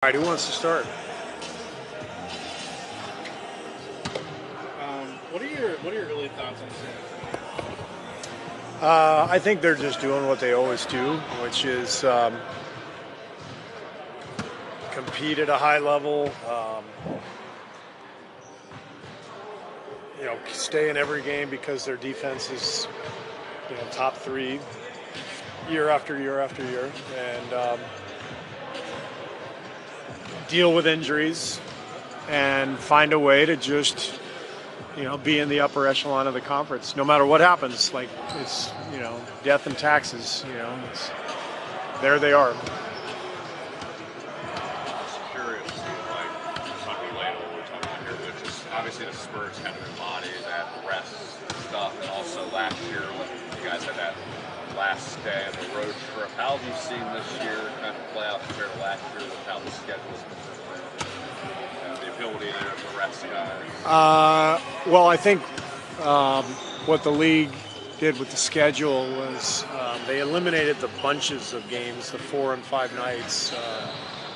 All right, who wants to start? What are your early thoughts on this? I think they're just doing what they always do, which is compete at a high level. Stay in every game because their defense is, top three year after year after year, and deal with injuries and find a way to just be in the upper echelon of the conference, no matter what happens. Like, it's, death and taxes, there they are. Just curious, like, it's not relatable what we're talking about here, but just obviously the Spurs kind of embody that rest stuff, and also last year when you guys had that last day of the road trip. How have you seen this year kind of play out compared to last year with how the schedule is the ability to rest guys? Well, I think what the league did with the schedule was they eliminated the bunches of games, the 4 and 5 nights.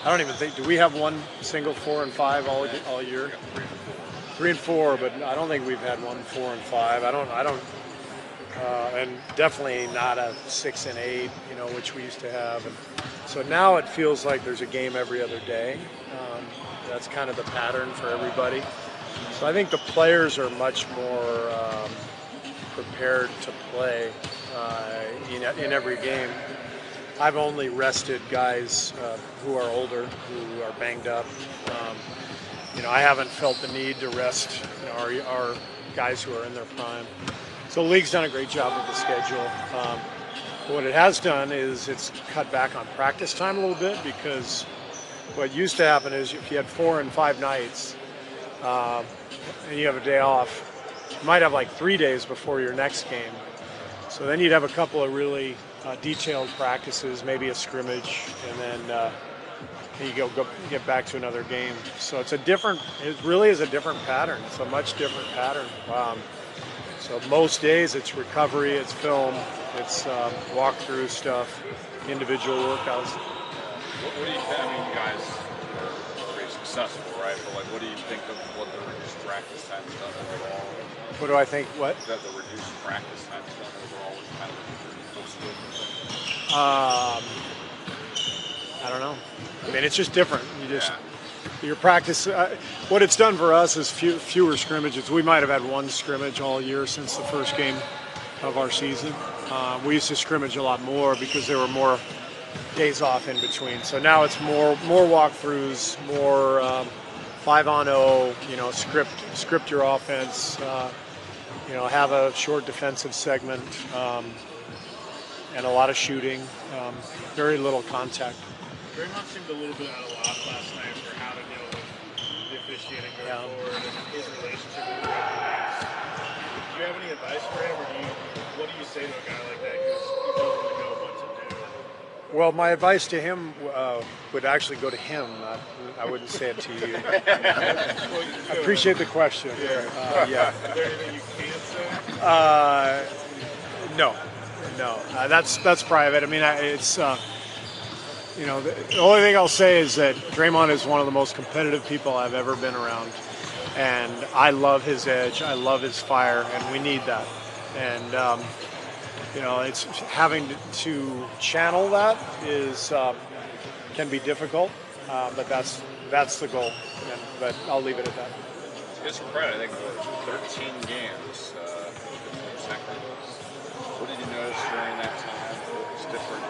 I don't even think, do we have one single 4 and 5 all year? 3 and 4, but I don't think we've had one 4 and 5. I don't, and definitely not a 6 and 8, which we used to have. And so now it feels like there's a game every other day. That's kind of the pattern for everybody. So I think the players are much more prepared to play in every game. I've only rested guys who are older, who are banged up. I haven't felt the need to rest our guys who are in their prime. So the league's done a great job with the schedule. What it has done is it's cut back on practice time a little bit, because what used to happen is if you had 4 and 5 nights and you have a day off, you might have like 3 days before your next game. So then you'd have a couple of really detailed practices, maybe a scrimmage, and then you get back to another game. So it really is a different pattern. It's a much different pattern. So most days it's recovery, it's film, it's walkthrough stuff, individual workouts. What do you think? I mean, you guys are pretty successful, right? But like, what do you think of what the reduced practice time has done overall? What do I think? What? That the reduced practice time has done overall was kind of most good thing? I don't know. I mean, it's just different. Your practice. What it's done for us is fewer scrimmages. We might have had one scrimmage all year since the first game of our season. We used to scrimmage a lot more because there were more days off in between. So now it's more walkthroughs, more 5-on-0. Script your offense. Have a short defensive segment, and a lot of shooting. Very little contact. Draymond seemed a little bit at a loss last night for how to deal with the officiating going forward and his relationship with the referees. Do you have any advice for him, or what do you say to a guy like that who's doesn't really know what to do? Well, my advice to him would actually go to him. I wouldn't say it to you. I appreciate the question. Yeah. Is there anything you can't say? No. That's private. I mean, it's. The only thing I'll say is that Draymond is one of the most competitive people I've ever been around, and I love his edge, I love his fire, and we need that. And it's having to channel that can be difficult, but that's the goal. But I'll leave it at that. Just for credit, I think 13 games. What did you notice during that time that was different?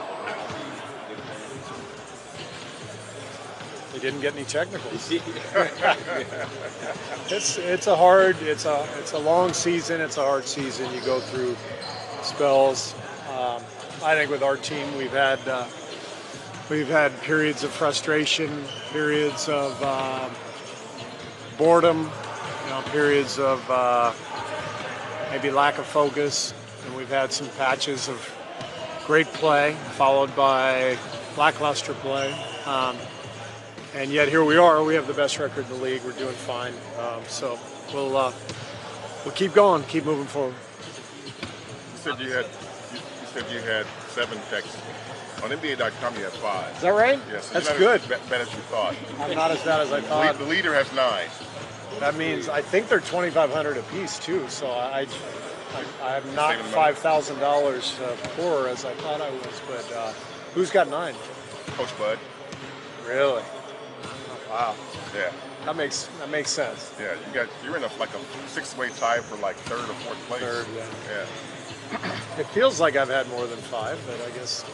They didn't get any technicals. It's a long season. It's a hard season. You go through spells. I think with our team, we've had periods of frustration, periods of boredom, periods of maybe lack of focus, and we've had some patches of great play followed by lackluster play. And yet here we are. We have the best record in the league. We're doing fine. So we'll keep going, keep moving forward. You said you had 7 techs On NBA.com, you have 5. Is that right? Yes. That's you're good. not as bad as you thought. I'm not as bad as I thought. The leader has 9. That means I think they're $2,500 a piece too. So I'm not Saving money. $5,000 poorer as I thought I was. But who's got 9? Coach Bud. Really? Wow. Yeah. That makes sense. Yeah. You're in a 6-way tie for like 3rd or 4th place. 3rd, yeah. Yeah. It feels like I've had more than 5, but I guess.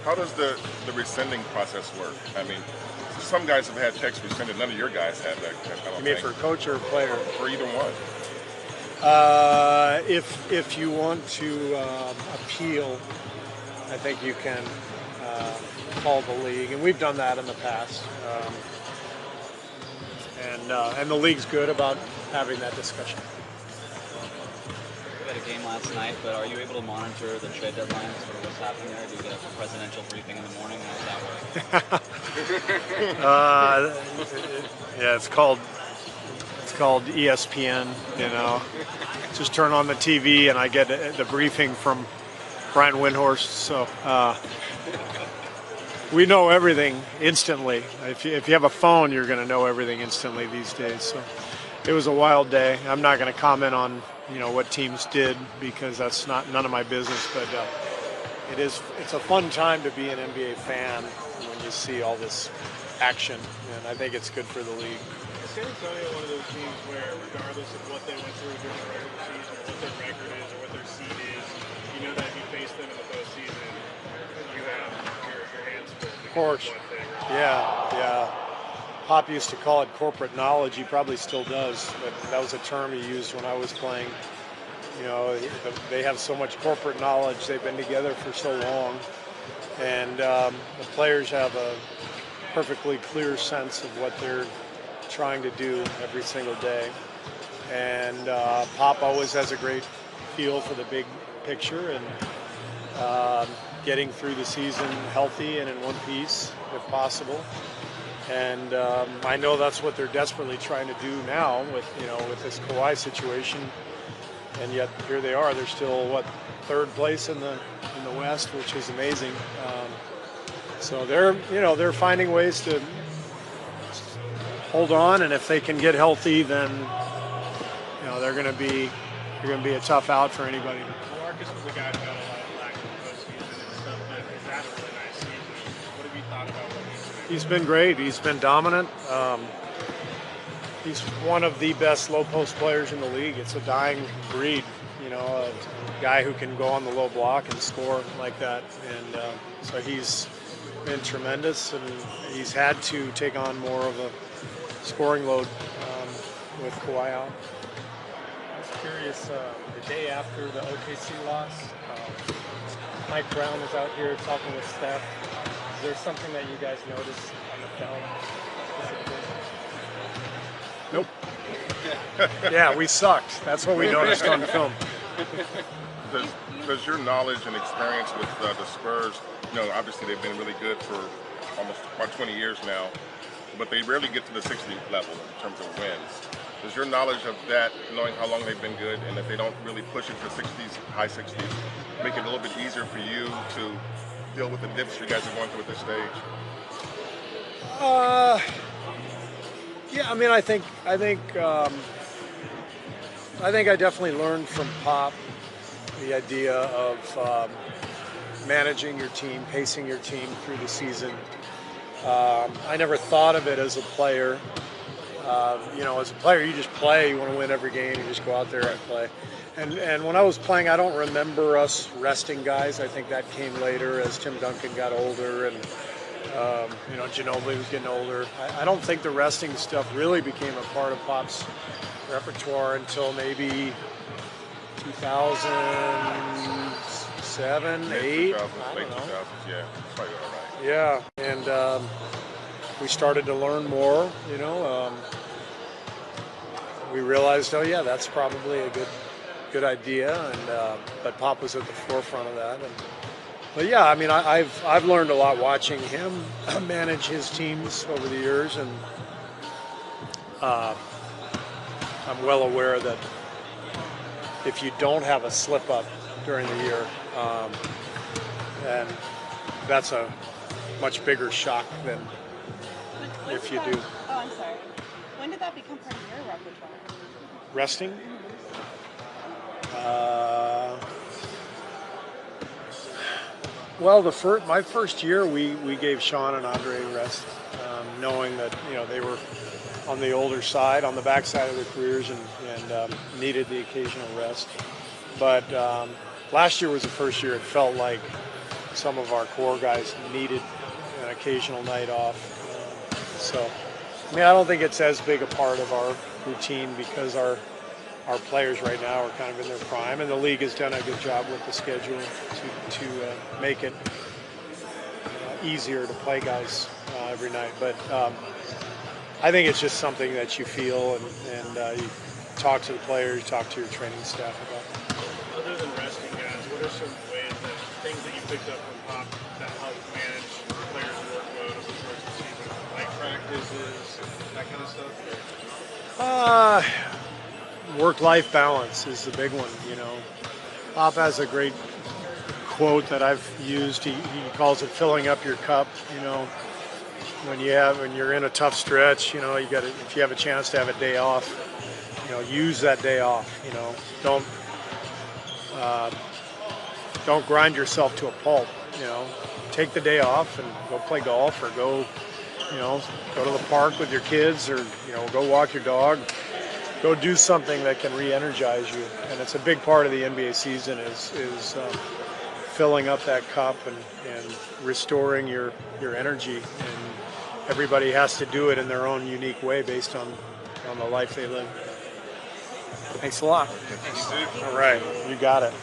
How does the rescinding process work? I mean, some guys have had checks rescinded. None of your guys have that. I don't You mean think. for coach or player? For either one. If you want to appeal, I think you can call the league, and we've done that in the past. And the league's good about having that discussion. We had a game last night, but are you able to monitor the trade deadline, sort of what's happening there? Do you get a presidential briefing in the morning? How does that work? Yeah, it's called ESPN. You know, just turn on the TV and I get the briefing from Brian Windhorst. So we know everything instantly. If you have a phone, you're going to know everything instantly these days. So it was a wild day. I'm not going to comment on what teams did because that's none of my business. But it's a fun time to be an NBA fan when you see all this action, and I think it's good for the league. Is San Antonio one of those teams where, regardless of what they went through during the regular season, or what their record is, or what their seed is, you know that if you face them in the postseason, you have your hands full? Of course. Yeah. Pop used to call it corporate knowledge. He probably still does, but that was a term he used when I was playing. They have so much corporate knowledge. They've been together for so long, and the players have a perfectly clear sense of what they're trying to do every single day. And Pop always has a great feel for the big picture and getting through the season healthy and in one piece, if possible. And I know that's what they're desperately trying to do now with this Kawhi situation. And yet here they are. They're still 3rd place in the West, which is amazing. So they're finding ways to hold on, and if they can get healthy, then they're going to be a tough out for anybody. Marcus was a guy who got a lot of flack in the postseason and stuff, but he's had a really nice season. What have you thought about what he's doing? He's been great. He's been dominant. He's one of the best low post players in the league. It's a dying breed, a guy who can go on the low block and score like that. And so he's been tremendous, and he's had to take on more of a scoring load with Kawhi out. I was curious, the day after the OKC loss, Mike Brown was out here talking with Steph. Is there something that you guys noticed on the film specifically? Nope. Yeah, we sucked. That's what we noticed on the film. Does your knowledge and experience with the Spurs, obviously they've been really good for almost about 20 years now, but they rarely get to the 60 level in terms of wins. Does your knowledge of that, knowing how long they've been good, and if they don't really push it for 60s, high 60s, make it a little bit easier for you to deal with the dips you guys are going through at this stage? Yeah, I mean, I think I definitely learned from Pop the idea of managing your team, pacing your team through the season. I never thought of it as a player. As a player, you just play. You want to win every game. You just go out there and play. And when I was playing, I don't remember us resting guys. I think that came later as Tim Duncan got older and Ginobili was getting older. I don't think the resting stuff really became a part of Pop's repertoire until maybe 2007, 8. I don't know. Yeah, probably all right. Yeah, and we started to learn more. We realized, that's probably a good idea, and but Pop was at the forefront of that. But yeah, I mean, I've learned a lot watching him manage his teams over the years, and I'm well aware that if you don't have a slip up during the year, then that's a much bigger shock than When if did you that- do. Oh, I'm sorry. When did that become part of your repertoire? Resting? Uh, well, my first year, we gave Sean and Andre rest, knowing that they were on the older side, on the backside of their careers, and needed the occasional rest. But last year was the first year it felt like some of our core guys needed an occasional night off. So, I mean, I don't think it's as big a part of our routine because our players right now are kind of in their prime, and the league has done a good job with the schedule to make it easier to play guys every night. But I think it's just something that you feel, and you talk to the players, talk to your training staff about. Other than resting guys, what are some things that you picked up from Pop that help manage players' workload over the course of the season? Like practices, that kind of stuff? Work-life balance is the big one. Pop has a great quote that I've used. He calls it filling up your cup. When you're in a tough stretch, you got to, if you have a chance to have a day off, use that day off. Don't grind yourself to a pulp. Take the day off and go play golf or go to the park with your kids, or go walk your dog. Go do something that can re-energize you, and it's a big part of the NBA season is filling up that cup and restoring your energy. And everybody has to do it in their own unique way based on the life they live. Thanks a lot. All right, you got it.